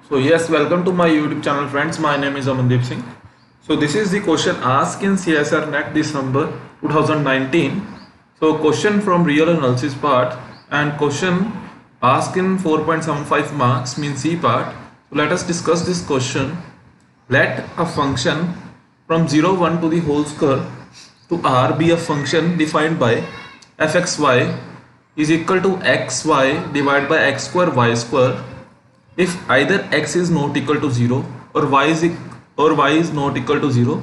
So yes, welcome to my YouTube channel friends. My name is Amandeep Singh. So this is the question asked in CSR NET December 2019. So question from real analysis part and question asked in 4.75 marks means C part. So let us discuss this question. Let a function from 0 1 to the whole square to R be a function defined by fxy is equal to xy divided by x square y square if either x is not equal to 0 or y is not equal to 0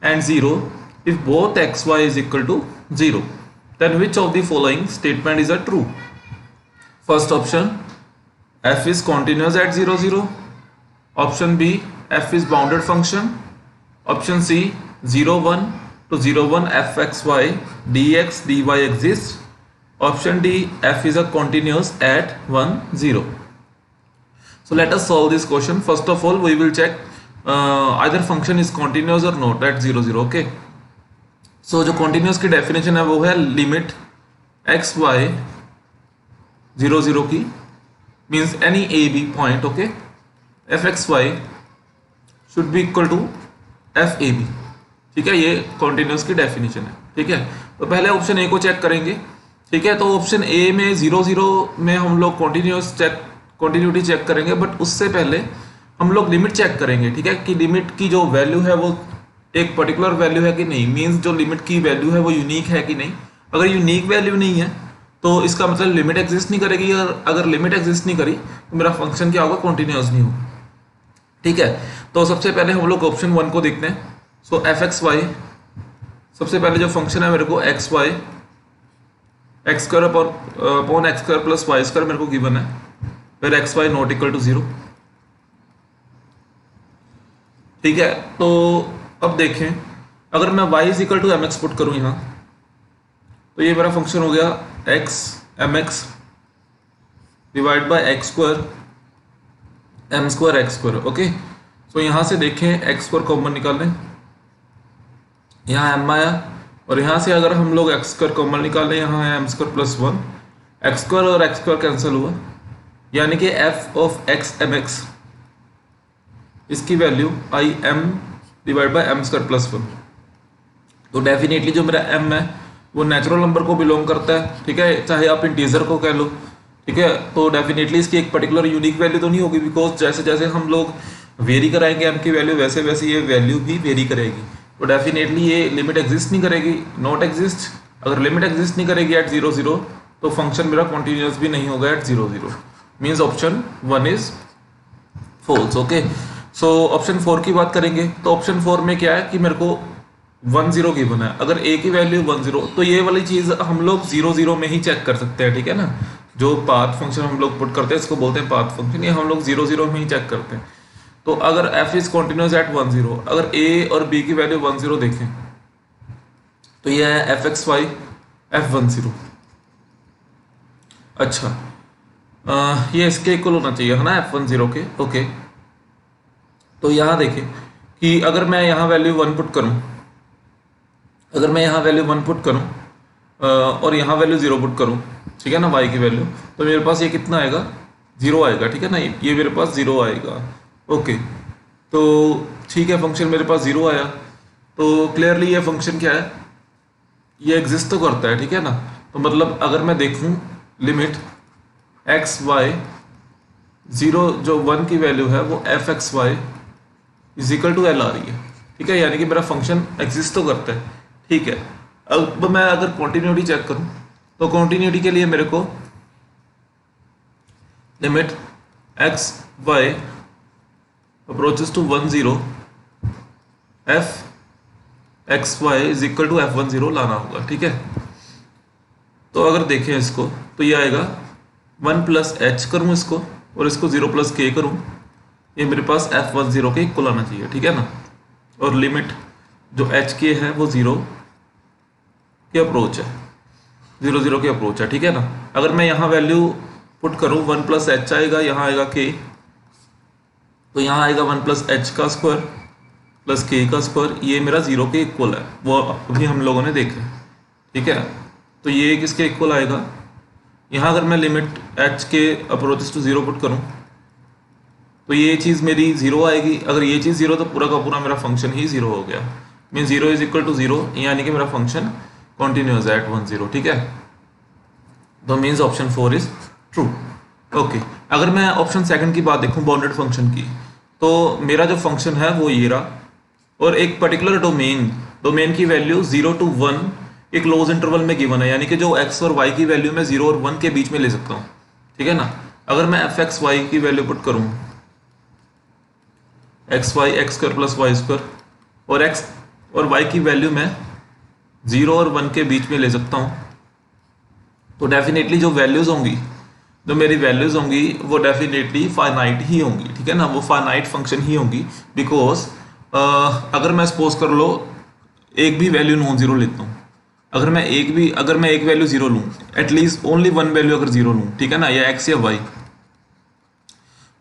and 0 if both xy is equal to 0, then which of the following statement is a true? First option, f is continuous at 0 0. Option B, f is bounded function. Option C, 0 1 to 0 1 fxy dx dy exists. Option D, f is a continuous at 1 0. So let us solve this question. First of all, we will check either function is continuous or not at 0 0. Okay. So जो continuous की definition है वो है limit x y 0 0 की means any a b point. Okay. f x y should be equal to f a b. ठीक है, ये continuous की definition है. ठीक है, तो पहले ऑप्शन ए को चेक करेंगे. ठीक है, तो ऑप्शन ए में 0 0 में हम लोग कंटिन्यूटी चेक करेंगे, बट उससे पहले हम लोग लिमिट चेक करेंगे. ठीक है, कि लिमिट की जो वैल्यू है वो एक पर्टिकुलर वैल्यू है कि नहीं, मींस जो लिमिट की वैल्यू है वो यूनिक है कि नहीं. अगर यूनिक वैल्यू नहीं है तो इसका मतलब लिमिट एग्जिस्ट नहीं करेगी, और अगर लिमिट एग्जिस्ट नहीं करी तो मेरा फंक्शन क्या होगा, कॉन्टिन्यूअस नहीं होगा. ठीक है, तो सबसे पहले हम लोग ऑप्शन 1 को देखते हैं. सो एफ एक्स वाई, सबसे पहले जो फंक्शन है मेरे को x y x square upon x square plus y square मेरे को गिवन है, फिर x y not equal to 0. ठीक है, तो अब देखें, अगर मैं y is equal to m x put करूं यहाँ, तो ये मेरा फंक्शन हो गया x M x divide by x square m square x square. Okay, तो यहाँ से देखें एक्स स्क्वायर कॉमन निकाल लें, यहाँ m आया, और यहाँ से अगर हम लोग एक्स स्क्वायर कॉमन निकालें, यहाँ है M square plus 1, X square और एक्स स्क्वायर कैंसिल हुआ, यानी कि f of x M X इसकी वैल्यू आई M divide by M square plus 1. तो डेफिनेटली जो मेरा m है वो नेचुरल नंबर को बिलोंग करता है. ठीक है, चाहे आप इंटीजर को कह लो. ठीक है, तो डेफिनेटली इसकी एक पर्टिकुलर यूनिक वैल्यू तो नहीं होगी, बिकॉज जैसे जैसे हम लोग वेरी कराएंगे m की वैल्यू, वैसे वैसे ये वैल्यू भी वेरी करेगी. तो डेफिनेटली ये लिमिट एग्जिस्ट नहीं करेगी, नॉट एग्जिस्ट. अगर लिमिट एग्जिस्ट नहीं करेगी एट 0 0 तो फंक्शन मेरा कॉन्टिन्यूस भी नहीं होगा at 0 0. Means option 1 is false. Okay, so option 4 की बात करेंगे, तो ऑप्शन 4 में क्या है कि मेरे को 1 0 गिवन है. अगर a की वैल्यू 1 0 तो ये वाली चीज़ हम लोग 0 0 में ही चेक कर सकते हैं. ठीक है ना, जो पाथ फंक्शन हम लोग पुट करते हैं इसको बोलते हैं पाथ फंक्शन, ये हम लोग 0 0 में ही चेक करते हैं. तो अगर f इज कॉन्टिन्यूस एट 1 0, अगर a और b की वैल्यू 1 0 देखें तो ये है एफ एक्स वाई एफ 1 0. अच्छा, ये इसके इक्वल होना चाहिए है ना, f1 0 के. ओके, तो यहाँ देखें कि अगर मैं यहाँ वैल्यू 1 पुट करूँ, अगर मैं यहाँ वैल्यू 1 पुट करूँ और यहाँ वैल्यू 0 पुट करूँ, ठीक है ना, y की वैल्यू, तो मेरे पास ये कितना आएगा, 0 आएगा. ठीक है ना, ये मेरे पास 0 आएगा. ओके, तो ठीक है, फंक्शन मेरे पास 0 आया, तो क्लियरली ये फंक्शन क्या है, ये एग्जिस्ट तो करता है. ठीक है ना, तो मतलब अगर मैं देखूँ लिमिट एक्स वाई 0 जो 1 की वैल्यू है वो F x Y is equal to L आ रही है. ठीक है, यानी कि मेरा फंक्शन एग्जिस्ट तो करता है. ठीक है, अब मैं अगर कॉन्टिन्यूटी चेक करूं तो कॉन्टिन्यूटी के लिए मेरे को limit x y approaches to 1 0 f x Y is equal to f 1 0 लाना होगा. ठीक है, तो अगर देखें इसको तो ये आएगा 1 प्लस एच करूँ इसको और इसको 0 प्लस के करूँ, ये मेरे पास एफ 1 0 के इक्वल आना चाहिए. ठीक है ना, और लिमिट जो एच के है वो 0 के अप्रोच है, 0 0 के अप्रोच है. ठीक है ना, अगर मैं यहाँ वैल्यू पुट करूँ 1 प्लस एच आएगा, यहाँ आएगा के, तो यहाँ आएगा 1 प्लस एच का स्क्वायर प्लस के का स्क्वायर, ये मेरा 0 के इक्वल है, वो अभी हम लोगों ने देखा. ठीक है, तो ये किसके इक्वल आएगा, यहाँ अगर मैं लिमिट एच के अप्रोचेस टू 0 पुट करूँ तो ये चीज़ मेरी जीरो आएगी। अगर ये चीज़ जीरो तो पूरा का पूरा मेरा फंक्शन ही जीरो हो गया। Mean zero is equal to zero, यानी कि मेरा फंक्शन कॉन्टिन्यूस एट 1 0। ठीक है, तो means option 4 is true. Okay, अगर मैं ऑप्शन सेकंड की बात देखूं बाउंडेड फंक्शन की, तो मेरा जो फंक्शन है वो ये रहा, और एक पर्टिकुलर डोमेन की वैल्यू 0 to 1 एक क्लोज इंटरवल में गिवन है, यानी कि जो x और y की वैल्यू मैं 0 और 1 के बीच में ले सकता हूँ। ठीक है ना, अगर मैं एफ एक्स वाई की वैल्यू पुट करूँ, x y x square plus y square, और x और y की वैल्यू मैं 0 और 1 के बीच में ले सकता हूँ, तो डेफिनेटली जो वैल्यूज होंगी, जो मेरी वैल्यूज होंगी वो डेफिनेटली फाइनाइट ही होंगी। ठीक है ना, वो फाइनाइट फंक्शन ही होंगी, बिकॉज अगर मैं सपोज कर लो एक भी वैल्यू नॉन जीरो लेता हूँ, अगर मैं एक वैल्यू जीरो लूँ, एटलीस्ट ओनली वन वैल्यू अगर जीरो लूँ, ठीक है ना, या एक्स या वाई,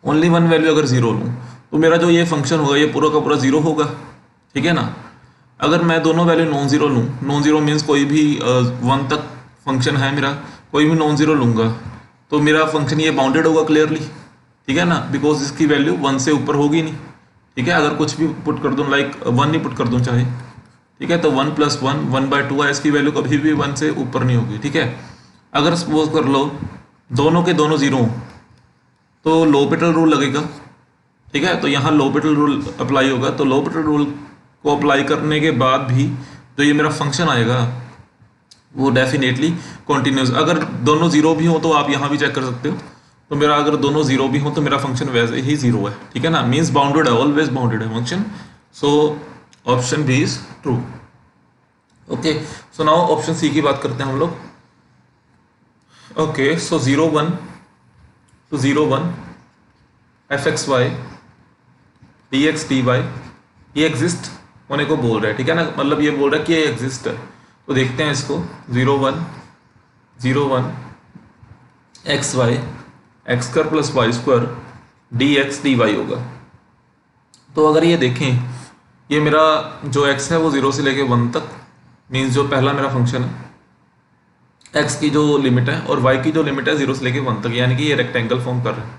ओनली वन वैल्यू अगर जीरो लूँ, तो मेरा जो ये फंक्शन होगा ये पूरा का पूरा जीरो होगा। ठीक है ना, अगर मैं दोनों वैल्यू नॉन जीरो लूँ, नॉन जीरो मीन्स कोई भी 1 तक फंक्शन है मेरा, कोई भी नॉन जीरो लूँगा तो मेरा फंक्शन ये बाउंडेड होगा क्लियरली। ठीक है ना, बिकॉज इसकी वैल्यू 1 से ऊपर होगी नहीं। ठीक है, अगर कुछ भी पुट कर दूँ, लाइक 1 ही पुट कर दूँ चाहे, ठीक है, तो 1 + 1 1/2 है, इसकी वैल्यू कभी भी 1 से ऊपर नहीं होगी। ठीक है, अगर सपोज कर लो दोनों के दोनों जीरो तो लोपिटल रूल लगेगा। ठीक है, तो यहाँ लोपिटल रूल अप्लाई होगा, तो लोपिटल रूल को अप्लाई करने के बाद भी जो ये मेरा फंक्शन आएगा वो डेफिनेटली कॉन्टिन्यूस। अगर दोनों जीरो भी हो तो आप यहाँ भी चेक कर सकते हो, तो मेरा अगर दोनों जीरो भी हो तो मेरा फंक्शन वैसे ही जीरो है। ठीक है ना, मीन्स बाउंडेड है, ऑलवेज बाउंडेड है function. So option B is true. Okay, so now option C की बात करते हैं हम लोग। Okay, so 0 1 f x y d x d y ये एग्जिस्ट होने को बोल रहा है। ठीक है ना, मतलब ये बोल रहा है कि ये एग्जिस्ट है। तो देखते हैं इसको, 0 1 x y x square plus y square d x d y होगा। तो अगर ये देखें, ये मेरा जो x है वो 0 से लेके 1 तक, मीन्स जो पहला मेरा फंक्शन है x की जो लिमिट है और y की जो लिमिट है 0 से लेके 1 तक, यानी कि ये रेक्टेंगल फॉर्म कर रहा है।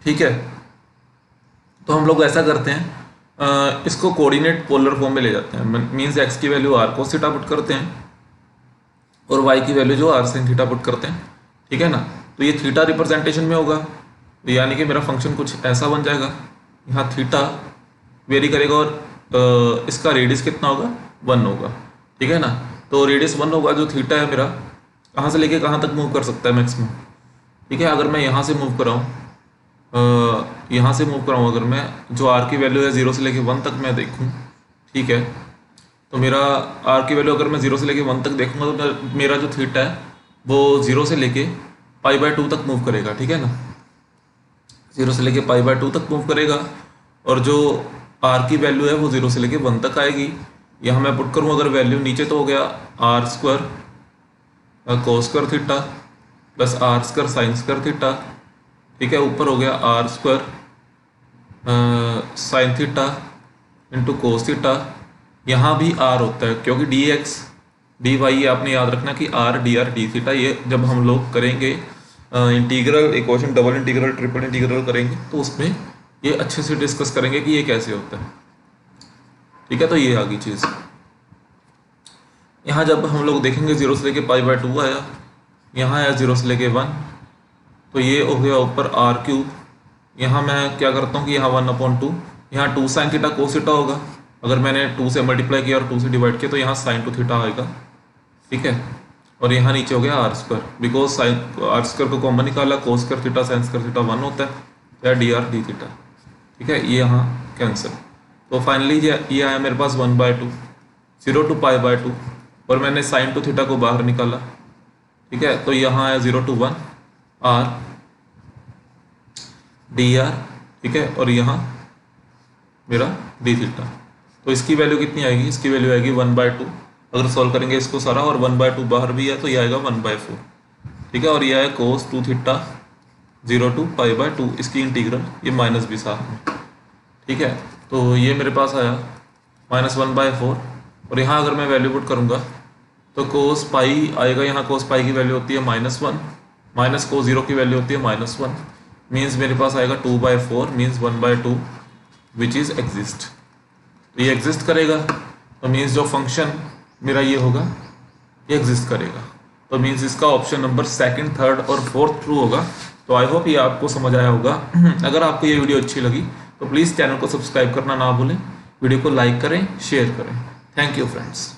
ठीक है, तो हम लोग ऐसा करते हैं, इसको कोऑर्डिनेट पोलर फॉर्म में ले जाते हैं। मीन्स x की value r cos theta put करते हैं और y की वैल्यू जो r sin थीटा पुट करते हैं। ठीक है ना, तो ये थीटा रिप्रेजेंटेशन में होगा, तो यानी कि मेरा फंक्शन कुछ ऐसा बन जाएगा। यहाँ थीटा वेरी करेगा और इसका रेडियस कितना होगा, 1 होगा। ठीक है ना, तो रेडियस 1 होगा। जो थीटा है मेरा कहाँ से लेके कहाँ तक मूव कर सकता है मैक्सिमम। ठीक है, अगर मैं यहाँ से मूव कराऊँ, यहाँ से मूव कराऊँ, अगर मैं जो r की वैल्यू है 0 से लेके 1 तक मैं देखूँ, ठीक है, तो मेरा r की वैल्यू अगर मैं 0 से लेके 1 तक देखूँगा तो मेरा जो थीटा है वो 0 से लेके π/2 तक मूव करेगा। ठीक है ना, 0 से लेके π/2 तक मूव करेगा, और जो r की वैल्यू है वो 0 से लेके 1 तक आएगी। यहाँ मैं पुट करूँ अगर वैल्यू, नीचे तो हो गया r² cos² theta plus r² sin² theta. ठीक है, ऊपर हो गया r² sin theta into cos theta. यहाँ भी r होता है क्योंकि dx dy ये आपने याद रखना कि r dr d थीटा, ये जब हम लोग करेंगे integral equation, double integral, triple integral करेंगे तो उसमें ये अच्छे से डिस्कस करेंगे कि ये कैसे होता है। ठीक है, तो ये आ गई चीज़। यहाँ जब हम लोग देखेंगे 0 से लेके π/2 आया, यहाँ आया 0 से लेके 1, तो ये हो गया ऊपर r³। यहाँ मैं क्या करता हूँ कि यहाँ 1/2, यहाँ 2 sin थीटा कोस थीटा होगा। अगर मैंने 2 से मल्टीप्लाई किया और 2 से डिवाइड किया तो यहाँ sin 2 थीटा आएगा। ठीक है, और यहाँ नीचे हो गया r², बिकॉज साइन r² को कॉमन निकाला, cos² थीटा sin² थीटा 1 होता है, या dr d थीटा। ठीक है, ये यहाँ कैंसिल। तो फाइनली ये आया मेरे पास 1/2, 0 to π/2, और मैंने sin 2 थीटा को बाहर निकाला। ठीक है, तो यहाँ आया 0 to 1 r dr। ठीक है, और यहाँ मेरा d थीटा। तो इसकी वैल्यू कितनी आएगी, इसकी वैल्यू आएगी 1/2। अगर सॉल्व करेंगे इसको सारा, और 1/2 बाहर भी है तो ये आएगा 1/4। ठीक है, और ये आया cos 2 थीटा 0 to π/2, इसकी इंटीग्रल, ये माइनस भी साथ में। ठीक है, तो ये मेरे पास आया -1/4, और यहाँ अगर मैं वैल्यू पुट करूँगा तो cos पाई आएगा। यहाँ cos पाई की वैल्यू होती है -1, माइनस cos 0 की वैल्यू होती है -1, मीन्स मेरे पास आएगा 2/4 मीन्स 1/2 विच इज एग्जिस्ट। तो ये एग्जिस्ट करेगा तो मीन्स जो फंक्शन मेरा ये होगा ये एग्जिस्ट करेगा। तो मीन्स इसका ऑप्शन नंबर सेकंड, थर्ड और फोर्थ ट्रू होगा। तो आई होप ये आपको समझ आया होगा। अगर आपको ये वीडियो अच्छी लगी तो प्लीज़ चैनल को सब्सक्राइब करना ना भूलें, वीडियो को लाइक करें, शेयर करें। Thank you friends.